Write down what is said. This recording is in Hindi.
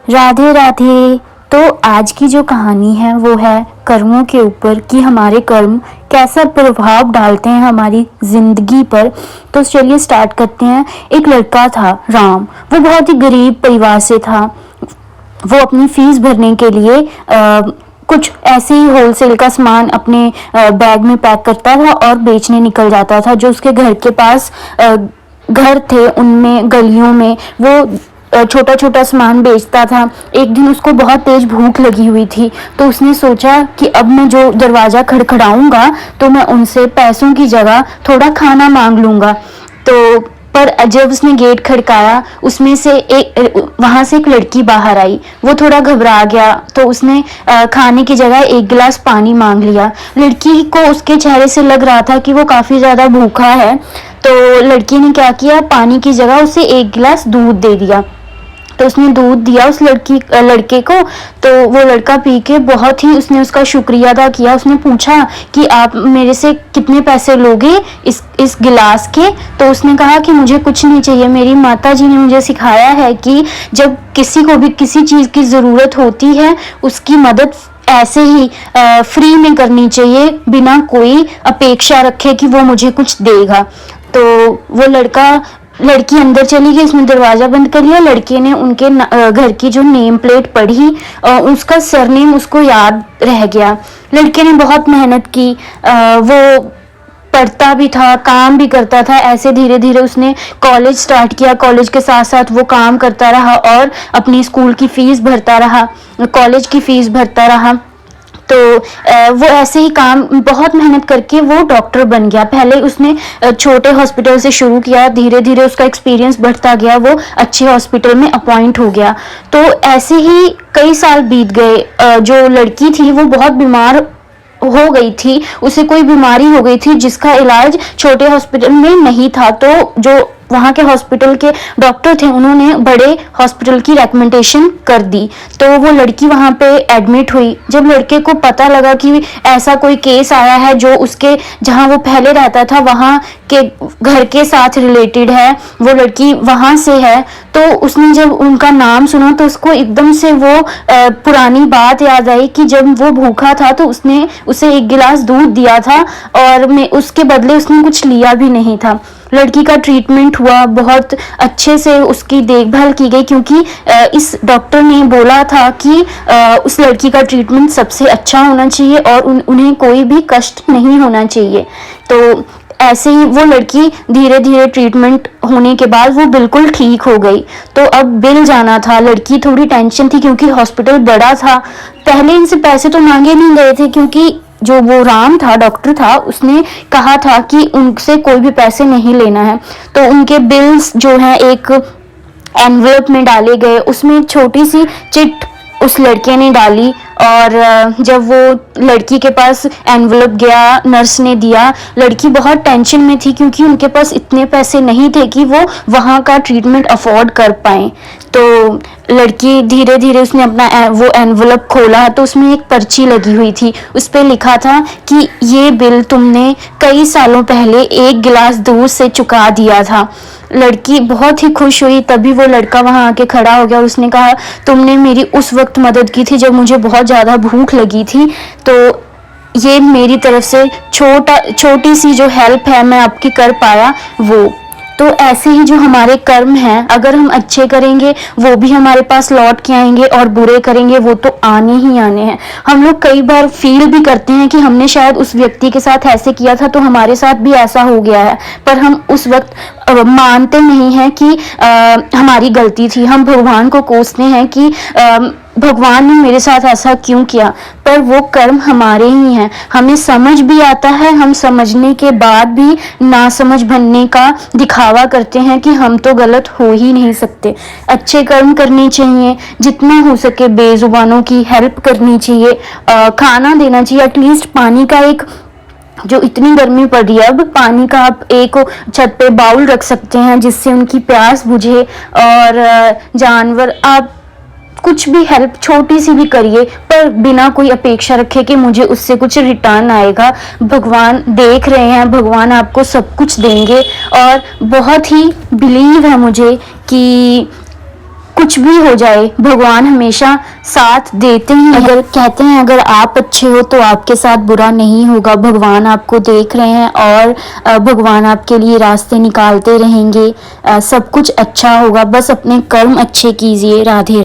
राधे राधे। तो आज की जो कहानी है वो है कर्मों के ऊपर कि हमारे कर्म कैसा प्रभाव डालते हैं हमारी जिंदगी पर। तो चलिए स्टार्ट करते हैं। एक लड़का था राम, वो बहुत ही गरीब परिवार से था। वो अपनी फीस भरने के लिए कुछ ऐसे ही होलसेल का सामान अपने बैग में पैक करता था और बेचने निकल जाता था। जो उसके घर के पास घर थे उनमें गलियों में वो छोटा छोटा सामान बेचता था। एक दिन उसको बहुत तेज भूख लगी हुई थी, तो उसने सोचा कि अब मैं जो दरवाज़ा खड़खड़ाऊंगा तो मैं उनसे पैसों की जगह थोड़ा खाना मांग लूंगा। तो पर जब उसने गेट खड़काया उसमें से वहां से एक लड़की बाहर आई। वो थोड़ा घबरा गया तो उसने खाने की जगह एक गिलास पानी मांग लिया। लड़की को उसके चेहरे से लग रहा था कि वो काफ़ी ज़्यादा भूखा है। तो लड़की ने क्या किया, पानी की जगह उसे एक गिलास दूध दे दिया। तो उसने दूध दिया उस लड़के को। तो वो लड़का पी के बहुत ही उसने उसका शुक्रिया अदा किया। उसने पूछा कि आप मेरे से कितने पैसे लोगे इस गिलास के। तो उसने कहा कि मुझे कुछ नहीं चाहिए, मेरी माता जी ने मुझे सिखाया है कि जब किसी को भी किसी चीज़ की ज़रूरत होती है उसकी मदद ऐसे ही फ्री में करनी चाहिए, बिना कोई अपेक्षा रखे कि वो मुझे कुछ देगा। तो वो लड़की अंदर चली गई, उसने दरवाज़ा बंद कर लिया। लड़के ने उनके घर की जो नेम प्लेट पढ़ी, उसका सरनेम उसको याद रह गया। लड़के ने बहुत मेहनत की, वो पढ़ता भी था, काम भी करता था। ऐसे धीरे धीरे उसने कॉलेज स्टार्ट किया। कॉलेज के साथ साथ वो काम करता रहा और अपनी स्कूल की फीस भरता रहा, कॉलेज की फीस भरता रहा। तो वो ऐसे ही काम बहुत मेहनत करके वो डॉक्टर बन गया। पहले उसने छोटे हॉस्पिटल से शुरू किया, धीरे धीरे उसका एक्सपीरियंस बढ़ता गया, वो अच्छे हॉस्पिटल में अपॉइंट हो गया। तो ऐसे ही कई साल बीत गए। जो लड़की थी वो बहुत बीमार हो गई थी, उसे कोई बीमारी हो गई थी जिसका इलाज छोटे हॉस्पिटल में नहीं था। तो जो वहाँ के हॉस्पिटल के डॉक्टर थे उन्होंने बड़े हॉस्पिटल की रिकमेंडेशन कर दी। तो वो लड़की वहाँ पे एडमिट हुई। जब लड़के को पता लगा कि ऐसा कोई केस आया है जो उसके जहाँ वो पहले रहता था वहाँ के घर के साथ रिलेटेड है, वो लड़की वहाँ से है, तो उसने जब उनका नाम सुना तो उसको एकदम से वो पुरानी बात याद आई कि जब वो भूखा था तो उसने उसे एक गिलास दूध दिया था और उसके बदले उसने कुछ लिया भी नहीं था। लड़की का ट्रीटमेंट हुआ, बहुत अच्छे से उसकी देखभाल की गई, क्योंकि इस डॉक्टर ने बोला था कि उस लड़की का ट्रीटमेंट सबसे अच्छा होना चाहिए और उन्हें कोई भी कष्ट नहीं होना चाहिए। तो ऐसे ही वो लड़की धीरे धीरे ट्रीटमेंट होने के बाद वो बिल्कुल ठीक हो गई। तो अब बिल जाना था, लड़की थोड़ी टेंशन थी क्योंकि हॉस्पिटल बड़ा था। पहले इनसे पैसे तो मांगे नहीं गए थे क्योंकि जो वो राम था, डॉक्टर था, उसने कहा था कि उनसे कोई भी पैसे नहीं लेना है। तो उनके बिल्स जो हैं एक एनवेलप में डाले गए, उसमें एक छोटी सी चिट उस लड़के ने डाली। और जब वो लड़की के पास एनवेलप गया, नर्स ने दिया, लड़की बहुत टेंशन में थी क्योंकि उनके पास इतने पैसे नहीं थे कि वो वहाँ का ट्रीटमेंट अफोर्ड कर पाएँ। तो लड़की धीरे धीरे उसने अपना वो एनवेलप खोला तो उसमें एक पर्ची लगी हुई थी। उस पर लिखा था कि ये बिल तुमने कई सालों पहले एक गिलास दूध से चुका दिया था। लड़की बहुत ही खुश हुई। तभी वो लड़का वहाँ आके खड़ा हो गया और उसने कहा, तुमने मेरी उस वक्त मदद की थी जब मुझे बहुत ज़्यादा भूख लगी थी, तो ये मेरी तरफ से छोटी सी जो हेल्प है मैं आपकी कर पाया वो। तो ऐसे ही जो हमारे कर्म हैं, अगर हम अच्छे करेंगे वो भी हमारे पास लौट के आएंगे और बुरे करेंगे वो तो आने ही आने हैं। हम लोग कई बार फील भी करते हैं कि हमने शायद उस व्यक्ति के साथ ऐसे किया था तो हमारे साथ भी ऐसा हो गया है, पर हम उस वक्त मानते नहीं हैं कि हमारी गलती थी। हम भगवान को कोसते हैं कि भगवान ने मेरे साथ ऐसा क्यों किया, पर वो कर्म हमारे ही हैं। हमें समझ भी आता है, हम समझने के बाद भी ना समझ बनने का दिखावा करते हैं कि हम तो गलत हो ही नहीं सकते। अच्छे कर्म करने चाहिए, जितना हो सके बेजुबानों की हेल्प करनी चाहिए, खाना देना चाहिए। एटलीस्ट पानी का एक, जो इतनी गर्मी पड़ रही है अब, पानी का आप एक छत पे बाउल रख सकते हैं जिससे उनकी प्यास बुझे। और जानवर, आप कुछ भी हेल्प छोटी सी भी करिए, पर बिना कोई अपेक्षा रखे कि मुझे उससे कुछ रिटर्न आएगा। भगवान देख रहे हैं, भगवान आपको सब कुछ देंगे। और बहुत ही बिलीव है मुझे कि कुछ भी हो जाए भगवान हमेशा साथ देते हैं। अगर कहते हैं अगर आप अच्छे हो तो आपके साथ बुरा नहीं होगा। भगवान आपको देख रहे हैं और भगवान आपके लिए रास्ते निकालते रहेंगे। सब कुछ अच्छा होगा, बस अपने कर्म अच्छे कीजिए। राधे।